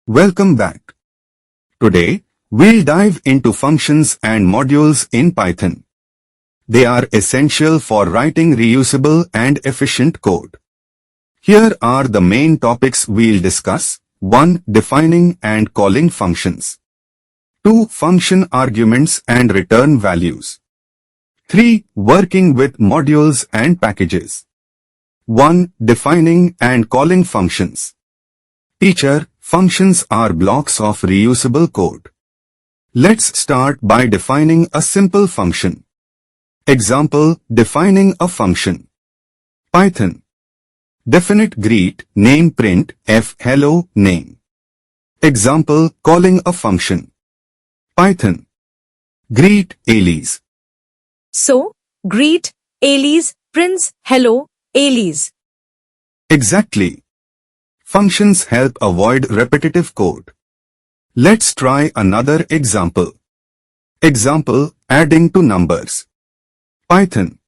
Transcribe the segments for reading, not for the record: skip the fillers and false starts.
Welcome back. Today, we'll dive into functions and modules in Python. They are essential for writing reusable and efficient code. Here are the main topics we'll discuss. 1. Defining and calling functions. 2. Function arguments and return values. 3. Working with modules and packages. 1. Defining and calling functions. Teacher, functions are blocks of reusable code. Let's start by defining a simple function. Example, defining a function. Python. Definite greet, name print, f hello, name. Example, calling a function. Python. Greet, alias. So, greet, alias, prints, hello, alias. Exactly. Functions help avoid repetitive code. Let's try another example. Example, adding two numbers. Python.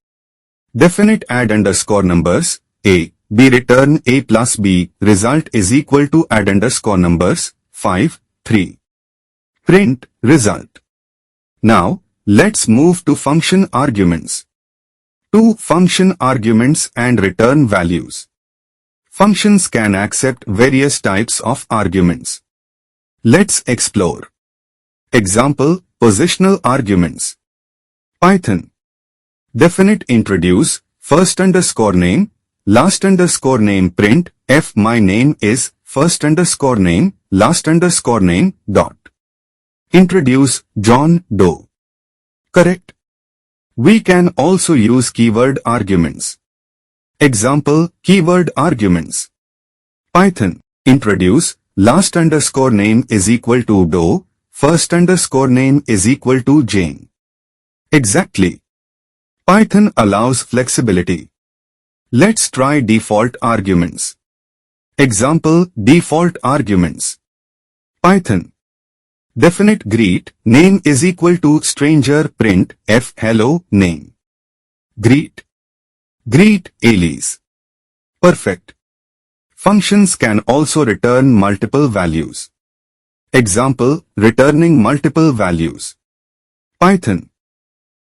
Definite add underscore numbers, a, b return a plus b, result is equal to add underscore numbers, 5, 3. Print, result. Now, let's move to function arguments. 2. Function arguments and return values. Functions can accept various types of arguments. Let's explore. Example, positional arguments. Python. Definite introduce, first underscore name, last underscore name print, f my name is, first underscore name, last underscore name, dot. Introduce, John Doe. Correct. We can also use keyword arguments. Example, keyword arguments. Python. Introduce, last underscore name is equal to Doe, first underscore name is equal to Jane. Exactly. Python allows flexibility. Let's try default arguments. Example, default arguments. Python. Definite greet, name is equal to stranger print, f hello, name. Greet. Greet, alias. Perfect. Functions can also return multiple values. Example, returning multiple values. Python.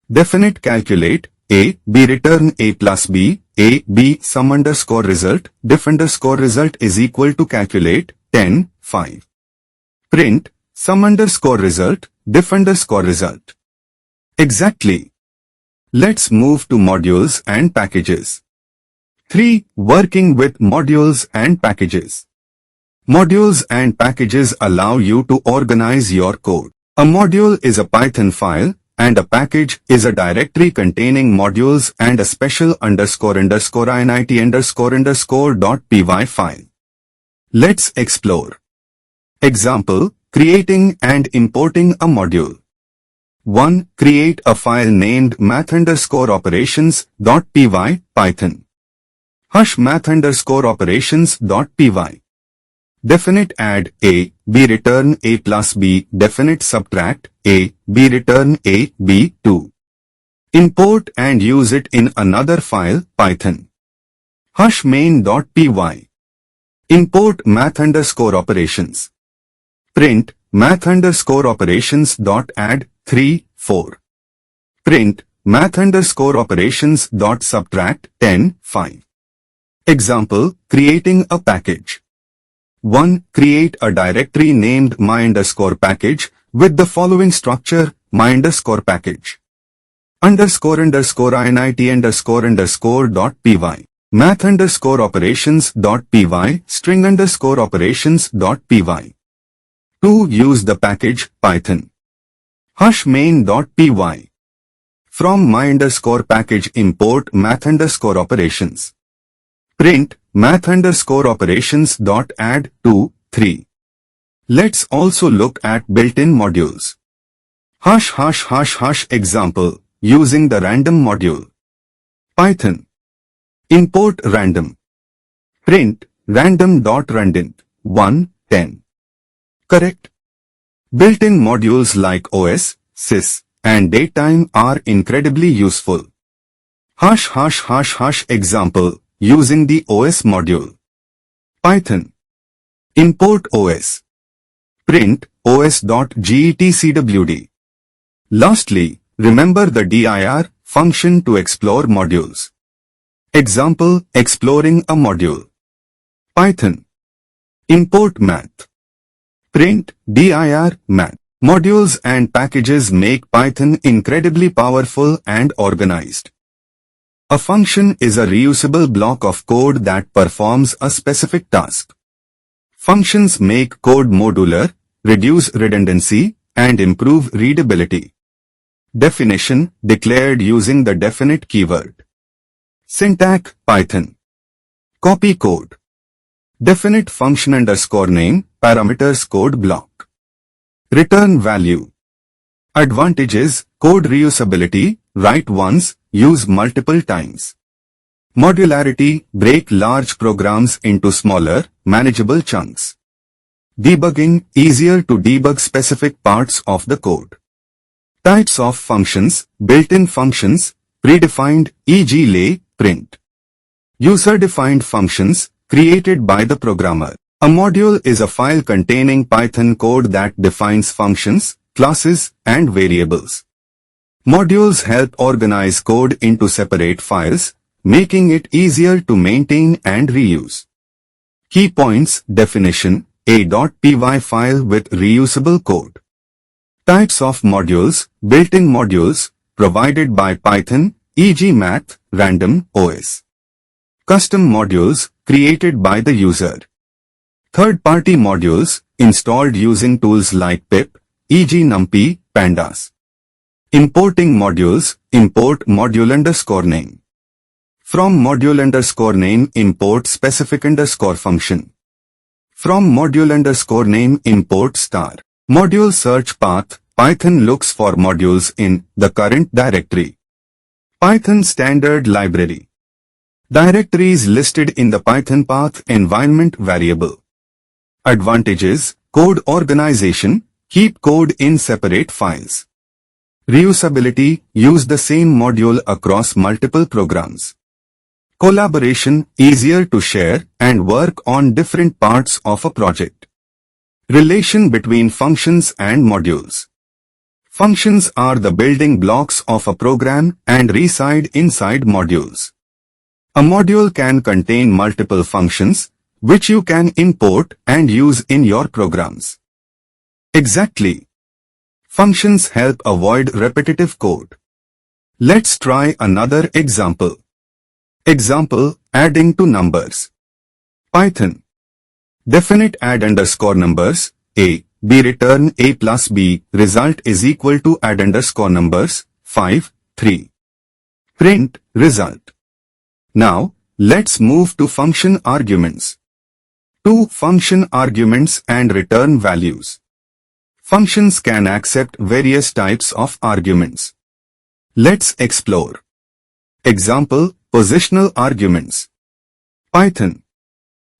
Definite calculate, a, b return a plus b, a, b sum underscore result, diff underscore result is equal to calculate, 10, 5. Print, sum underscore result, diff underscore result. Exactly. Let's move to modules and packages. 3. Working with modules and packages. Modules and packages allow you to organize your code. A module is a Python file, and a package is a directory containing modules and a special underscore underscore init underscore underscore .py file. Let's explore. Example, creating and importing a module. 1. Create a file named math underscore operations.py, Python. Hash math underscore operations.py. Definite add a, b return a plus b, definite subtract a, b return a, b, 2. Import and use it in another file, Python. Hash main.py. Import math underscore operations. Print, math underscore operations dot add, 3, 4. Print, math underscore operations dot subtract, 10, 5. Example, creating a package. 1. Create a directory named my underscore package with the following structure, my underscore package. Underscore underscore init underscore underscore .py. Math underscore operations .py, string underscore operations .py. 2. Use the package, Python. Hash main.py. From my underscore package import math underscore operations. Print, math underscore operations dot add, 2, 3. Let's also look at built-in modules. Hash hash hash hash example, using the random module. Python. Import random. Print, random.randint, 1, 10. Correct. Built-in modules like OS, sys, and datetime are incredibly useful. Hash hash hash hash example, using the OS module. Python. Import OS. Print os.getcwd. Lastly, remember the dir function to explore modules. Example, exploring a module. Python. Import math. Print dir math. Modules and packages make Python incredibly powerful and organized. A function is a reusable block of code that performs a specific task. Functions make code modular, reduce redundancy, and improve readability. Definition declared using the definite keyword. Syntax Python. Copy code. Definite function _name parameters code block. Return value. Advantages: code reusability, write once, use multiple times. Modularity, break large programs into smaller, manageable chunks. Debugging, easier to debug specific parts of the code. Types of functions, built-in functions, predefined, e.g. lay, print. User-defined functions, created by the programmer. A module is a file containing Python code that defines functions, classes, and variables. Modules help organize code into separate files, making it easier to maintain and reuse. Key points: definition, a.py file with reusable code. Types of modules, built-in modules, provided by Python, e.g. math, random, OS. Custom modules, created by the user. Third-party modules, installed using tools like pip, e.g. numpy, pandas. Importing modules, import module _name. From module _name import specific function. From module _name import star. Module search path, Python looks for modules in the current directory. Python standard library. Directories listed in the Python path environment variable. Advantages: code organization, keep code in separate files. Reusability, use the same module across multiple programs. Collaboration, easier to share and work on different parts of a project. Relation between functions and modules. Functions are the building blocks of a program and reside inside modules. A module can contain multiple functions, which you can import and use in your programs. Exactly. Functions help avoid repetitive code. Let's try another example. Example, adding to numbers. Python. Definite add _numbers, a, b return a plus b, result is equal to add _numbers, 5, 3. Print, result. Now, let's move to function arguments. Two function arguments and return values. Functions can accept various types of arguments. Let's explore. Example, positional arguments. Python.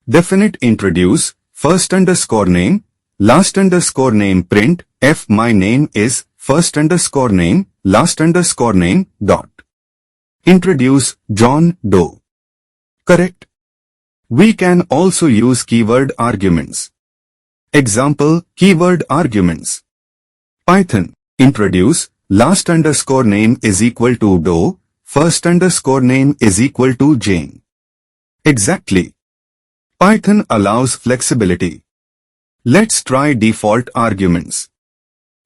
Definite introduce, first _name, last _name print, f my name is, first _name, last _name, dot. Introduce, John Doe. Correct. We can also use keyword arguments. Example, keyword arguments. Python. Introduce, last _name is equal to Doe, first _name is equal to Jane. Exactly. Python allows flexibility. Let's try default arguments.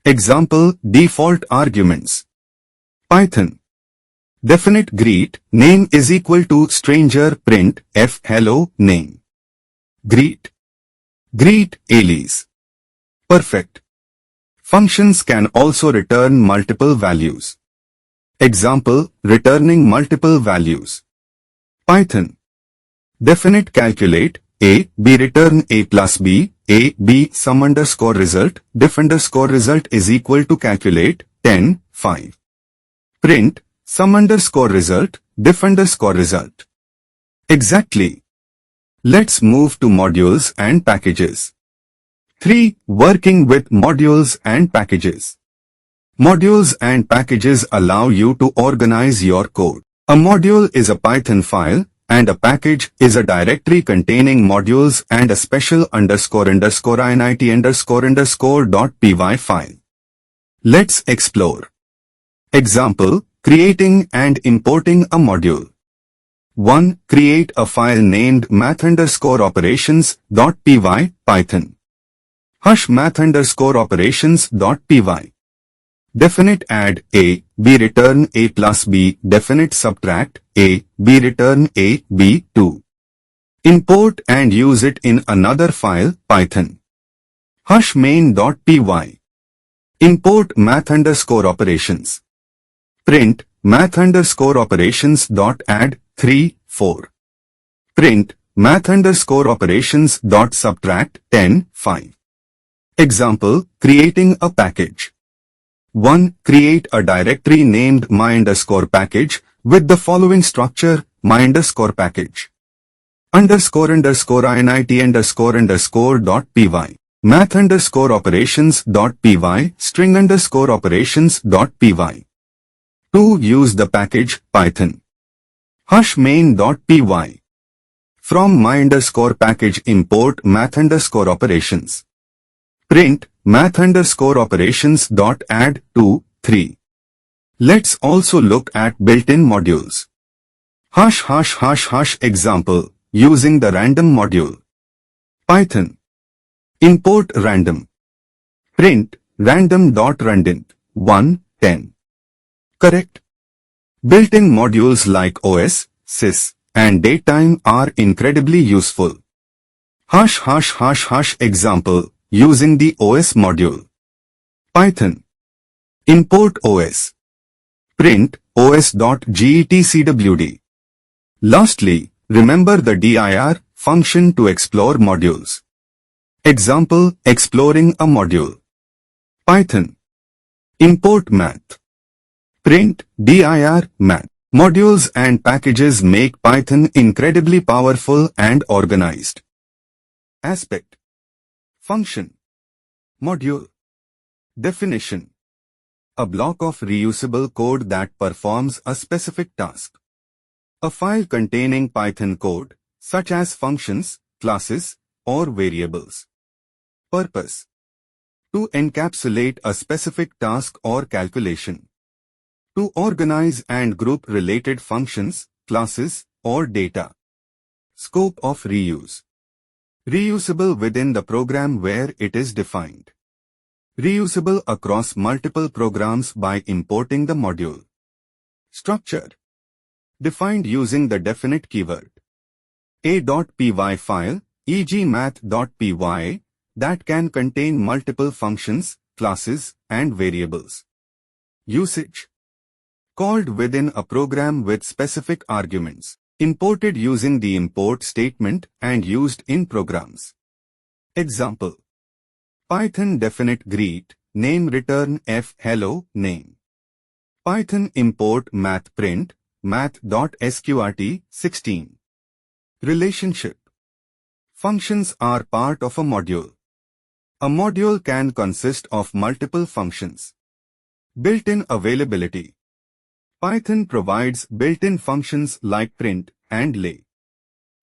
Example, default arguments. Python. Definite greet, name is equal to stranger print, f hello, name. Greet. Greet, alias. Perfect. Functions can also return multiple values. Example, returning multiple values. Python. Definite calculate, a, b return a plus b, a, b sum _result, diff _result is equal to calculate, 10, 5. Print, sum _result, diff _result. Exactly. Let's move to modules and packages. 3. Working with modules and packages. Modules and packages allow you to organize your code. A module is a Python file, and a package is a directory containing modules and a special _init__.py file. Let's explore. Example, creating and importing a module. 1. Create a file named math_operations.py, Python. Hash math_operations.py. Definite add A, B return A plus B, definite subtract A, B return A, B, 2. Import and use it in another file, Python. Hash main.py. Import math_operations. Print math_operations.add 3, 4. Print math_operations.subtract 10, 5. Example, creating a package. 1. Create a directory named my_package with the following structure, my_package. _init__.py, math_operations.py, string_operations.py. 2. Use the package, Python. Hash main.py. From my_package import math_operations. Print math_operations.add 2, 3. Let's also look at built-in modules. #### example, using the random module. Python. Import random. Print random.randint 1, 10. Correct. Built-in modules like OS, sys, and datetime are incredibly useful. #### example, using the OS module. Python. Import OS. Print os.getcwd. Lastly, remember the dir function to explore modules. Example, exploring a module. Python. Import math. Print dir math. Modules and packages make Python incredibly powerful and organized. Aspect. Function. Module. Definition. A block of reusable code that performs a specific task. A file containing Python code, such as functions, classes, or variables. Purpose. To encapsulate a specific task or calculation. To organize and group related functions, classes, or data. Scope of reuse. Reusable within the program where it is defined. Reusable across multiple programs by importing the module. Structure. Defined using the definite keyword. A.py file, e.g. math.py, that can contain multiple functions, classes, and variables. Usage. Called within a program with specific arguments. Imported using the import statement and used in programs. Example. Python definite greet, name return f hello, name. Python import math print, math.sqrt, 16. Relationship. Functions are part of a module. A module can consist of multiple functions. Built-in availability. Python provides built-in functions like print and lay.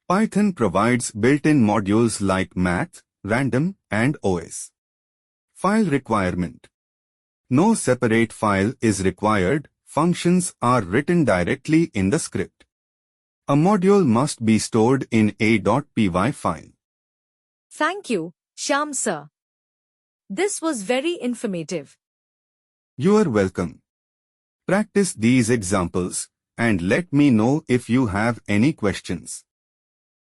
Python provides built-in modules like math, random, and OS. File requirement. No separate file is required, functions are written directly in the script. A module must be stored in a.py file. Thank you, Shyam sir. This was very informative. You are welcome. Practice these examples and let me know if you have any questions.